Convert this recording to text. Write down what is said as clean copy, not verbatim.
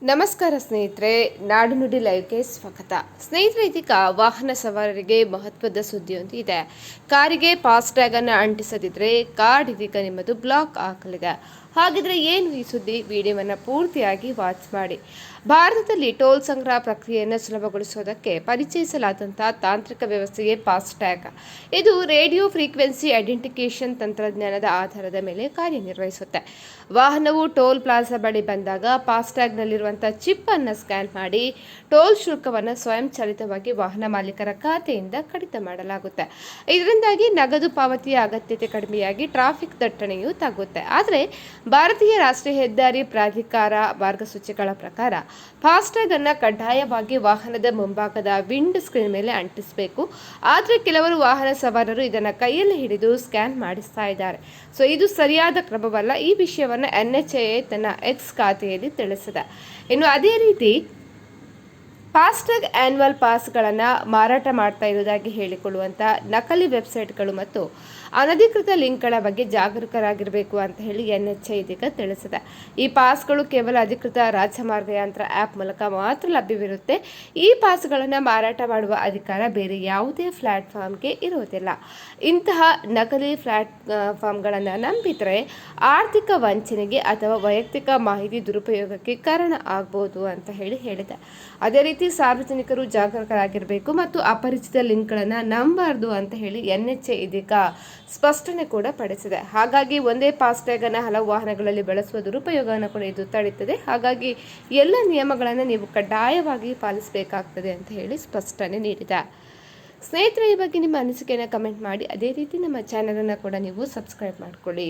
ನಮಸ್ಕಾರ ಸ್ನೇಹಿತರೆ, ನಾಡು ನುಡಿ ಲೈವ್ಗೆ ಸ್ವಾಗತ. ಸ್ನೇಹಿತರೆ, ಇದೀಗ ವಾಹನ ಸವಾರರಿಗೆ ಮಹತ್ವದ ಸುದ್ದಿಯೊಂದು ಇದೆ. ಕಾರಿಗೆ ಫಾಸ್ಟ್ಯಾಗ್ ಅನ್ನು ಅಂಟಿಸದಿದ್ರೆ ಕಾರ್ಡ್ ಇದೀಗ ನಿಮ್ಮದು ಬ್ಲಾಕ್ ಆಗಲಿದೆ. ಹಾಗಿದ್ರೆ ಏನು ಈ ಸುದ್ದಿ? ವಿಡಿಯೋವನ್ನು ಪೂರ್ತಿಯಾಗಿ ವಾಚ್ ಮಾಡಿ. ಭಾರತದಲ್ಲಿ ಟೋಲ್ ಸಂಗ್ರಹ ಪ್ರಕ್ರಿಯೆಯನ್ನು ಸುಲಭಗೊಳಿಸುವುದಕ್ಕೆ ಪರಿಚಯಿಸಲಾದಂತಹ ತಾಂತ್ರಿಕ ವ್ಯವಸ್ಥೆಯೇ ಫಾಸ್ಟ್ಯಾಗ್. ಇದು ರೇಡಿಯೋ ಫ್ರೀಕ್ವೆನ್ಸಿ ಐಡೆಂಟಿಫಿಕೇಶನ್ ತಂತ್ರಜ್ಞಾನದ ಆಧಾರದ ಮೇಲೆ ಕಾರ್ಯನಿರ್ವಹಿಸುತ್ತೆ. ವಾಹನವು ಟೋಲ್ ಪ್ಲಾಜಾ ಬಳಿ ಬಂದಾಗ ಫಾಸ್ಟ್ಯಾಗ್ನಲ್ಲಿರುವಂತಹ ಚಿಪ್ ಅನ್ನು ಸ್ಕ್ಯಾನ್ ಮಾಡಿ ಟೋಲ್ ಶುಲ್ಕವನ್ನು ಸ್ವಯಂಚಾಲಿತವಾಗಿ ವಾಹನ ಮಾಲೀಕರ ಖಾತೆಯಿಂದ ಕಡಿತ ಮಾಡಲಾಗುತ್ತೆ. ಇದರಿಂದಾಗಿ ನಗದು ಪಾವತಿಯ ಅಗತ್ಯತೆ ಕಡಿಮೆಯಾಗಿ ಟ್ರಾಫಿಕ್ ದಟ್ಟಣೆಯೂ ತಗ್ಗುತ್ತೆ. ಆದರೆ ಭಾರತೀಯ ರಾಷ್ಟ್ರೀಯ ಹೆದ್ದಾರಿ ಪ್ರಾಧಿಕಾರ ಮಾರ್ಗಸೂಚಿಗಳ ಪ್ರಕಾರ ಫಾಸ್ಟ್ಯಾಗ್ ಅನ್ನು ಕಡ್ಡಾಯವಾಗಿ ವಾಹನದ ಮುಂಭಾಗದ ವಿಂಡ್ ಸ್ಕ್ರೀನ್ ಮೇಲೆ ಅಂಟಿಸಬೇಕು. ಆದರೆ ಕೆಲವರು ವಾಹನ ಸವಾರರು ಇದನ್ನು ಕೈಯಲ್ಲಿ ಹಿಡಿದು ಸ್ಕ್ಯಾನ್ ಮಾಡಿಸ್ತಾ ಇದ್ದಾರೆ. ಇದು ಸರಿಯಾದ ಕ್ರಮವಲ್ಲ. ಈ ವಿಷಯವನ್ನು NHAA ತನ್ನ ಎಕ್ಸ್ ಖಾತೆಯಲ್ಲಿ ತಿಳಿಸಿದೆ. ಇನ್ನು ಅದೇ ರೀತಿ ಫಾಸ್ಟ್ಯಾಗ್ ಆನ್ಯುವಲ್ ಪಾಸ್ಗಳನ್ನು ಮಾರಾಟ ಮಾಡ್ತಾ ಇರುವುದಾಗಿ ಹೇಳಿಕೊಳ್ಳುವಂಥ ನಕಲಿ ವೆಬ್ಸೈಟ್ಗಳು ಮತ್ತು ಅನಧಿಕೃತ ಲಿಂಕ್ಗಳ ಬಗ್ಗೆ ಜಾಗರೂಕರಾಗಿರಬೇಕು ಅಂತ ಹೇಳಿ NHAA ಇದೀಗ ತಿಳಿಸಿದೆ. ಈ ಪಾಸ್ಗಳು ಕೇವಲ ಅಧಿಕೃತ ರಾಜಮಾರ್ಗ ಯಂತ್ರ ಆ್ಯಪ್ ಮೂಲಕ ಮಾತ್ರ ಲಭ್ಯವಿರುತ್ತೆ. ಈ ಪಾಸ್ಗಳನ್ನು ಮಾರಾಟ ಮಾಡುವ ಅಧಿಕಾರ ಬೇರೆ ಯಾವುದೇ ಪ್ಲಾಟ್ಫಾರ್ಮ್ಗೆ ಇರುವುದಿಲ್ಲ. ಇಂತಹ ನಕಲಿ ಪ್ಲಾಟ್ಫಾರ್ಮ್ಗಳನ್ನು ನಂಬಿದರೆ ಆರ್ಥಿಕ ವಂಚನೆಗೆ ಅಥವಾ ವೈಯಕ್ತಿಕ ಮಾಹಿತಿ ದುರುಪಯೋಗಕ್ಕೆ ಕಾರಣ ಆಗ್ಬೋದು ಅಂತ ಹೇಳಿದೆ. ಅದೇ ರೀತಿ ಸಾರ್ವಜನಿಕರು ಜಾಗರೂಕರಾಗಿರಬೇಕು ಮತ್ತು ಅಪರಿಚಿತ ಲಿಂಕ್ಗಳನ್ನು ನಂಬಾರ್ದು ಅಂತ ಹೇಳಿ NHAA ಇದೀಗ ಸ್ಪಷ್ಟನೆ ಕೂಡ ಪಡಿಸಿದೆ. ಹಾಗಾಗಿ ಒಂದೇ ಫಾಸ್ಟ್ಯಾಗ್ ಅನ್ನು ಹಲವು ವಾಹನಗಳಲ್ಲಿ ಬಳಸುವ ದುರುಪಯೋಗವನ್ನು ಕೂಡ ಇದು ತಡೆಯುತ್ತದೆ. ಹಾಗಾಗಿ ಎಲ್ಲ ನಿಯಮಗಳನ್ನು ನೀವು ಕಡ್ಡಾಯವಾಗಿ ಪಾಲಿಸಬೇಕಾಗ್ತದೆ ಅಂತ ಹೇಳಿ ಸ್ಪಷ್ಟನೆ ನೀಡಿದೆ. ಸ್ನೇಹಿತರೆ, ಈ ಬಗ್ಗೆ ನಿಮ್ಮ ಅನಿಸಿಕೆಯನ್ನು ಕಮೆಂಟ್ ಮಾಡಿ. ಅದೇ ರೀತಿ ನಮ್ಮ ಚಾನಲನ್ನು ಕೂಡ ನೀವು ಸಬ್ಸ್ಕ್ರೈಬ್ ಮಾಡಿಕೊಳ್ಳಿ.